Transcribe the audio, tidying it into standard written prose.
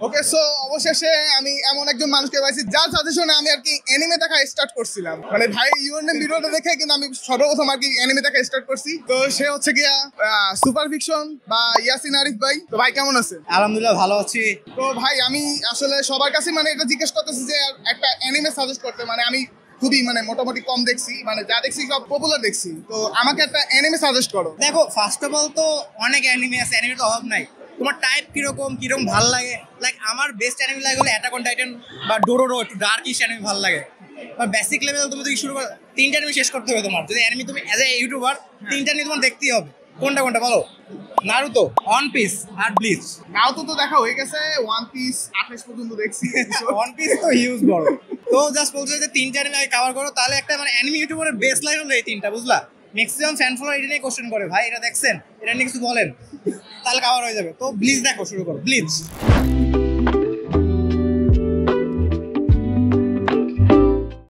ওকে, so অবশেষে আমি এমন একজন মানুষকে পাইছি যার সাজেশনে আমি আর কি অ্যানিমে দেখা স্টার্ট করছিলাম। মানে ভাই ইউর নেম ভিডিওটা দেখে কিন্তু আমি সর্বপ্রথম আর কি অ্যানিমে দেখা স্টার্ট করছি। তো সে হচ্ছে গিয়া সুপার ফিকশন বা ইয়াসিন আরিফ ভাই। তো ভাই কেমন আছেন? আলহামদুলিল্লাহ ভালো আছি। তো ভাই আমি আসলে সবার কাছে মানে এটা জিজ্ঞেস করতেছি যে একটা অ্যানিমে সাজেস্ট করতে, মানে আমি খুবই মানে মোটামুটি কম দেখছি, মানে যা দেখছি সব পপুলার দেখছি। তো আমাকে একটা অ্যানিমে সাজেস্ট করো। দেখো, ফার্স্ট অফ অল তো অনেক অ্যানিমে আছে, অ্যানিমে তো অভাব নাই। তোমার টাইপ কিরকম কিরকম ভালো লাগে? লাইক আমার বেস্ট অ্যানিমে লাগে হলো অ্যাটাক অন টাইটান বা ডোরোরো, একটু ডার্কিশ অ্যানিমে ভালো লাগে। বা বেসিক লেভেল তুমি যদি শুরু করো, তিনটা অ্যানিমে শেষ করতে হবে তোমার। যদি অ্যানিমে তুমি অ্যাজ এ ইউটিউবার তিনটা নিয়ে তোমার দেখতেই হবে। কোনটা কোনটা বলো? নারুতো, ওয়ান পিস আর ব্লিচ। নারুতো তো দেখা হয়ে গেছে, ওয়ান পিস 28 পর্যন্ত দেখছি। ওয়ান পিস তো হিউজ বড়। তো জাস্ট বলছো যে তিনটা অ্যানিমে আগে কভার করো, তাহলে একটা মানে অ্যানিমে ইউটিউবারের বেস লাইন হলো এই তিনটা, বুঝলা? ম্যাক্সিমাম ফ্যান ফলোয়ার এটা নিয়ে কোশ্চেন করে, ভাই এটা দেখছেন, এটা নিয়ে কিছু বলেন, তাহলে কভার হয়ে যাবে। তো ব্লিচ দেখো, শুরু করো ব্লিচ।